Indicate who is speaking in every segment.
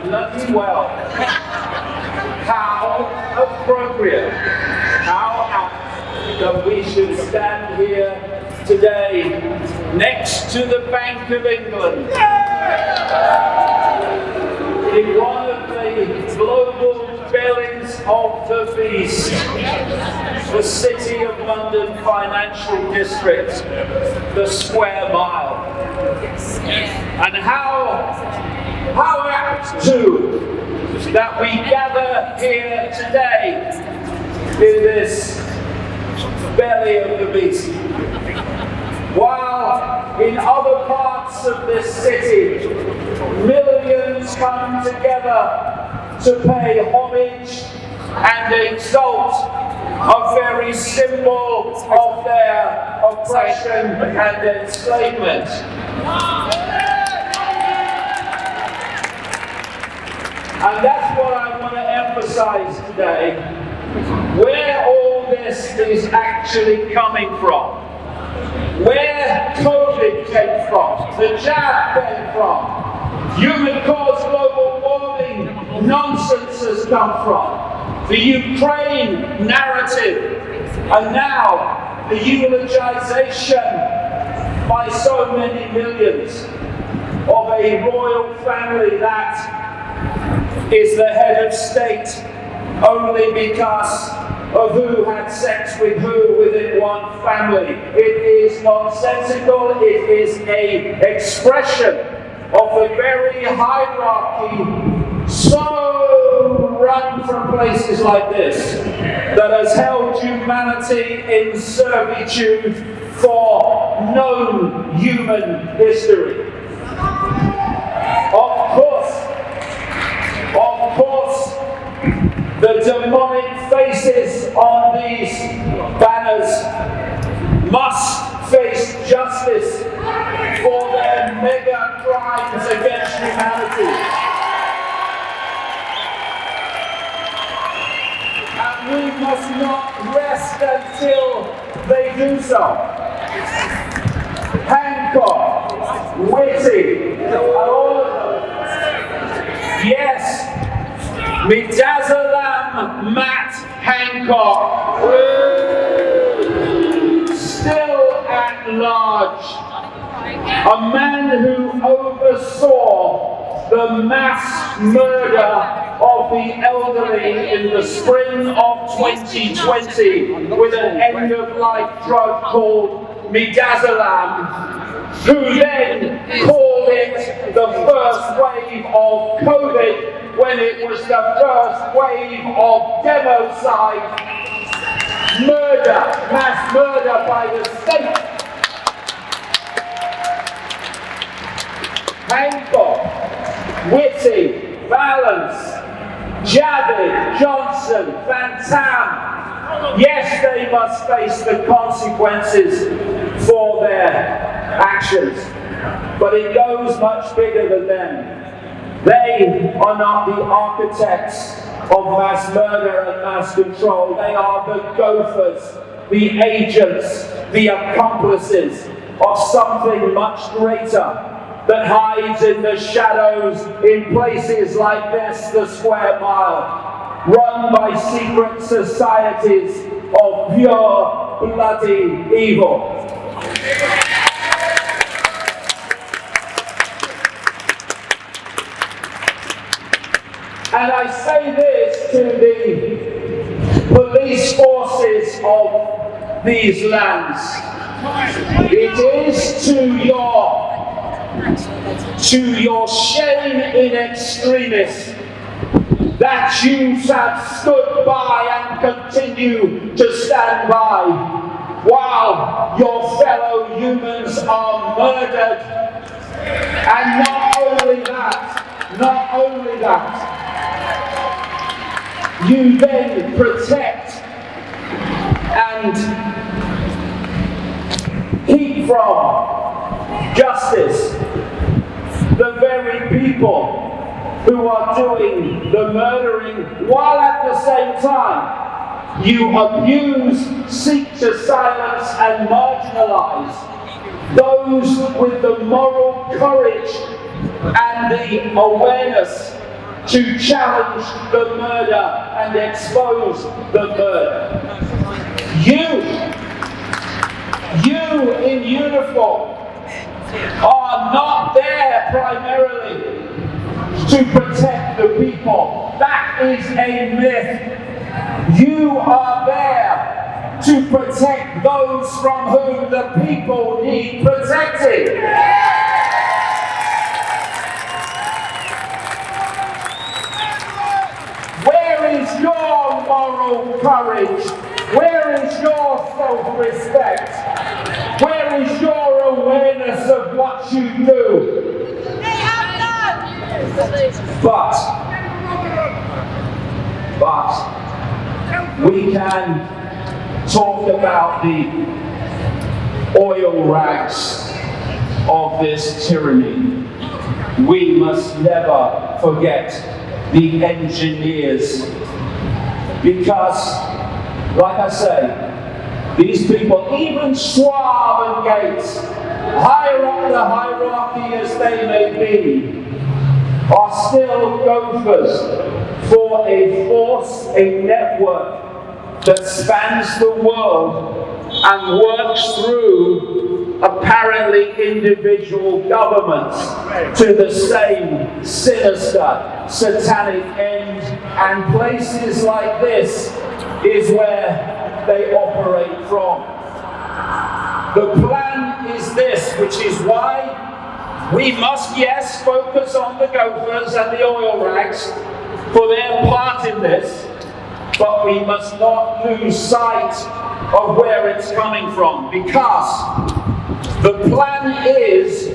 Speaker 1: bloody well. How appropriate, how apt that we should stand here today next to the Bank of England in one of the global bellies of the beast, the City of London financial district, the Square Mile. And how apt too that we gather here today in this belly of the beast. While in other parts of this city, millions come together to pay homage and exalt a very symbol of their oppression and enslavement. And that's what I want to emphasize today, where all this is actually coming from. Where COVID came from, the jab came from, human-caused global warming nonsense has come from, the Ukraine narrative, and now the eulogization by so many millions of a royal family that is the head of state only because of who had sex with who within one family. It is nonsensical. It is an expression of the very hierarchy so run from places like this that has held humanity in servitude for known human history. Of course, the demonic faces on these banners must face justice for their mega crimes against humanity. And we must not rest until they do so. Hancock, Whitty, and all of them. Yes, Midazolam Matt Hancock, still at large, a man who oversaw the mass murder of the elderly in the spring of 2020 with an end-of-life drug called Midazolam, who then called it the first wave of COVID when it was the first wave of democide, murder, mass murder by the state. Hancock, Whitty, Valance, Javid, Johnson, Van Tam, yes, they must face the consequences for their actions. But it goes much bigger than them. They are not the architects of mass murder and mass control. They are the gophers, the agents, the accomplices of something much greater that hides in the shadows in places like this, the Square Mile, run by secret societies of pure, bloody evil. And I say this to the police forces of these lands. It is to your shame in extremis that you have stood by and continue to stand by while your fellow humans are murdered. And not only that, you then protect and keep from justice the very people who are doing the murdering, while at the same time you abuse, seek to silence and marginalize those with the moral courage and the awareness to challenge the murder and expose the murder. You in uniform are not there primarily to protect the people. That is a myth. You are there to protect those from whom the people need protecting. Where is your moral courage? Where is your self-respect? Where is your awareness of what you do? But we can talk about the oil rags of this tyranny. We must never forget the engineers, because, like I say, these people, even Schwab and Gates, higher up the hierarchy as they may be, are still gophers for a force, a network that spans the world and works through apparently individual governments to the same sinister, satanic end. And places like this is where they operate from. The plan is this, which is why we must, yes, focus on the gophers and the oil rags for their part in this, but we must not lose sight of where it's coming from, because the plan is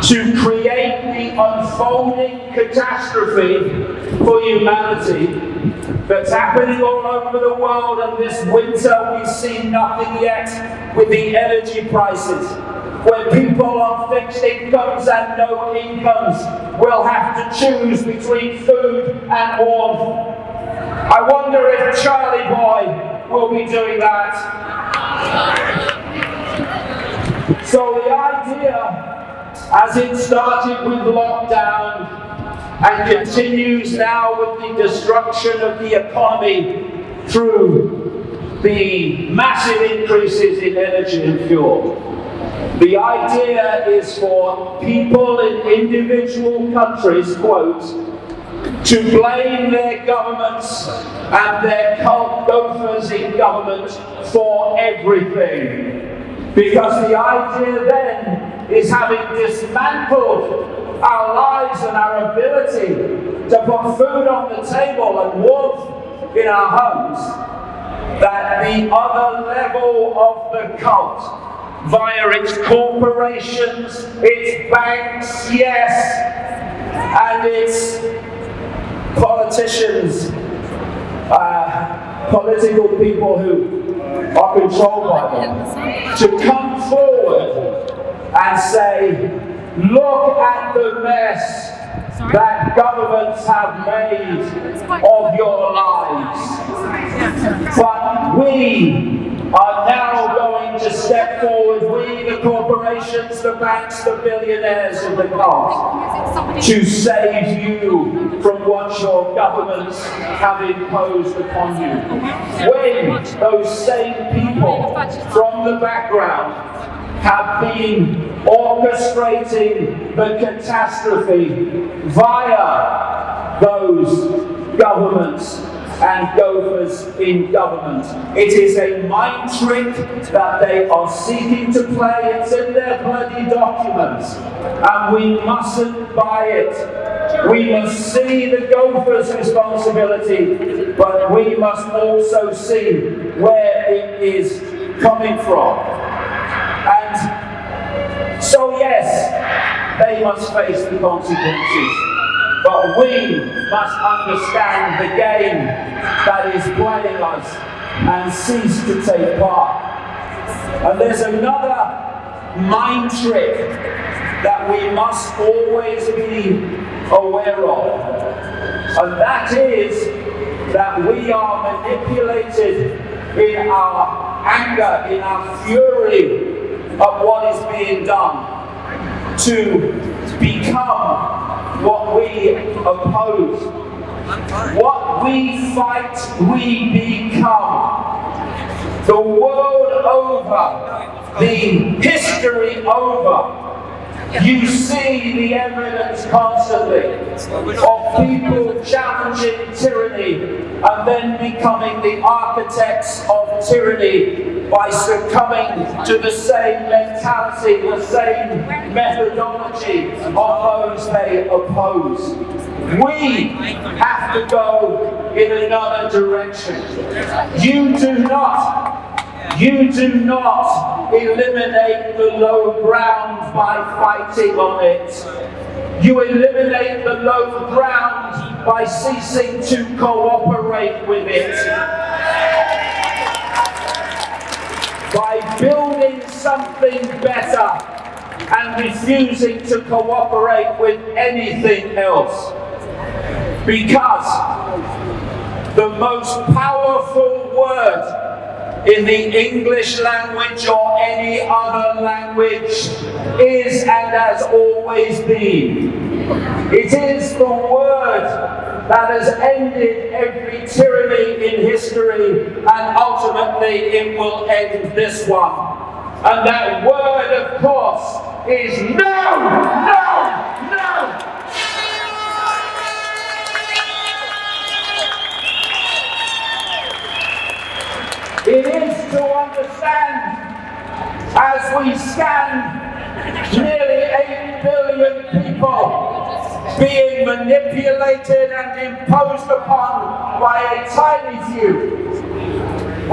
Speaker 1: to create the unfolding catastrophe for humanity that's happening all over the world, and this winter we've seen nothing yet with the energy prices, where people on fixed incomes and no incomes will have to choose between food and warmth. I wonder if Charlie Boy will be doing that. So the idea, as it started with lockdown and continues now with the destruction of the economy through the massive increases in energy and fuel, the idea is for people in individual countries, quote, to blame their governments and their cult gophers in government for everything. Because the idea then is, having dismantled our lives and our ability to put food on the table and warmth in our homes, that the other level of the cult, via its corporations, its banks, yes, and its politicians, political people who are controlled by them, to come forward and say, look at the mess that governments have made of your lives. But we are now going to step forward, we, the corporations, the banks, the billionaires of the cult, to save you from what your governments have imposed upon you. When those same people from the background have been orchestrating the catastrophe via those governments and gophers in government. It is a mind trick that they are seeking to play. It's in their bloody documents, and we mustn't buy it. We must see the gophers' responsibility, but we must also see where it is coming from. And so yes, they must face the consequences. But we must understand the game that is playing us and cease to take part. And there's another mind trick that we must always be aware of. And that is that we are manipulated in our anger, in our fury of what is being done. to become what we oppose. What we fight, we become. The world over, the history over, you see the evidence constantly of people challenging tyranny and then becoming the architects of tyranny by succumbing to the same mentality, the same methodology of those they oppose. We have to go in another direction. You do not eliminate the low ground by fighting on it. You eliminate the low ground by ceasing to cooperate with it. By building something better and refusing to cooperate with anything else. Because the most powerful word in the English language or any other language is and has always been. It is the word that has ended every tyranny in history, and ultimately it will end this one. And that word, of course, is no, no, no! It is to understand, as we stand, nearly 8 billion people being manipulated and imposed upon by a tiny few.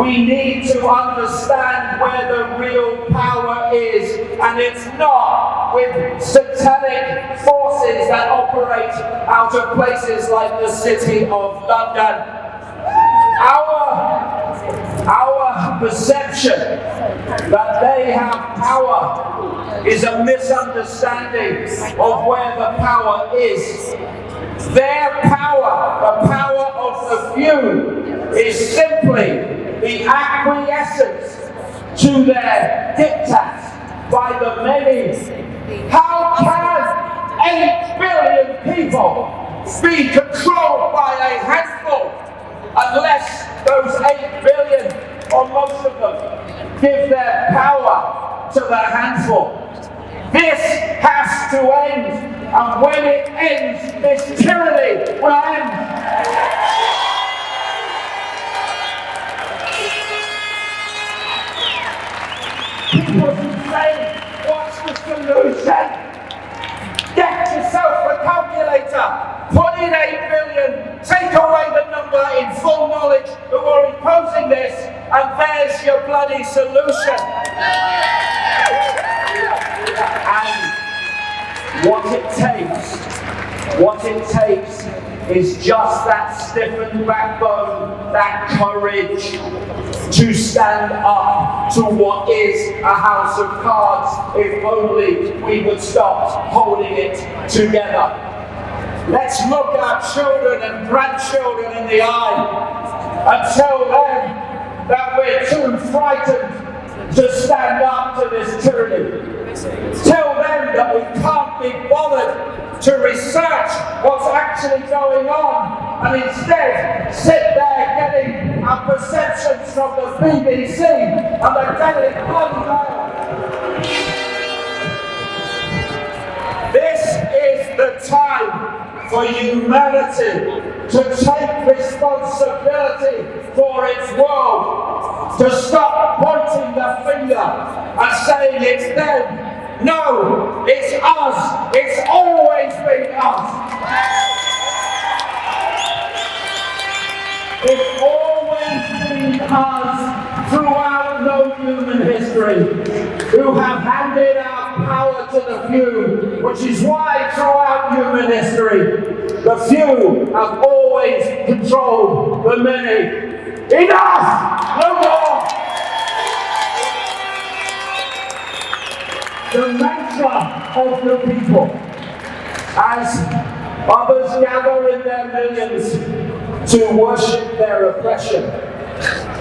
Speaker 1: We need to understand where the real power is, and it's not with satanic forces that operate out of places like the City of London. Our perception that they have power is a misunderstanding of where the power is. Their power, the power of the few, is simply the acquiescence to their diktats by the many. How can 8 billion people be controlled by a handful unless those 8 billion, or most of them, give their power to the handful? This has to end, and when it ends, this tyranny will end. People who say, what's the solution? Get yourself a calculator, put in 8 billion, take away the number in full knowledge that we're imposing this, and there's your bloody solution. And what it takes is just that stiffened backbone, that courage to stand up to what is a house of cards, if only we would stop holding it together. Let's look our children and grandchildren in the eye and tell them that we're too frightened to stand up to this tyranny. Tell them that we can't be bothered to research what's actually going on, and instead sit there getting our perceptions from the BBC and the Daily Icke. This is the time for humanity to take responsibility for its world, to stop pointing the finger and saying it's them. No, it's us. It's always been us. It's always been us throughout no human history who have handed our power to the few, which is why throughout human history the few have always controlled the many. Enough! No more! The mantra of the people, as others gather in their millions to worship their oppression,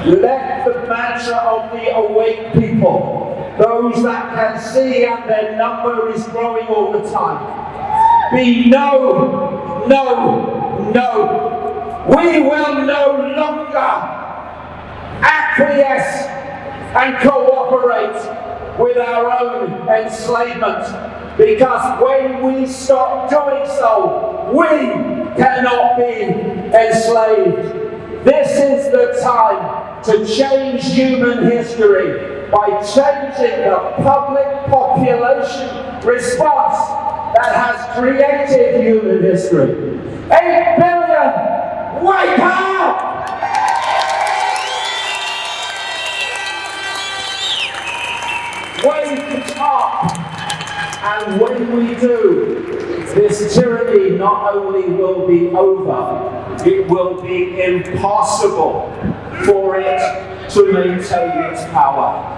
Speaker 1: let the mantra of the awake people those that can see, and their number is growing all the time. Be no, no, no. We will no longer acquiesce and cooperate with our own enslavement, because when we stop doing so, we cannot be enslaved. This is the time to change human history by changing the public population response that has created human history. 8 billion, wake up! Wake up! And when we do, this tyranny not only will be over, it will be impossible for it to maintain its power.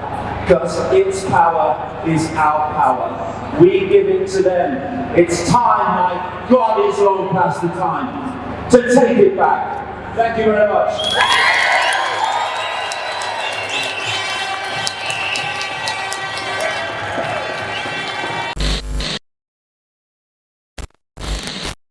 Speaker 1: Because its power is our power. We give it to them. It's time, my God, is long past the time to take it back. Thank you very much.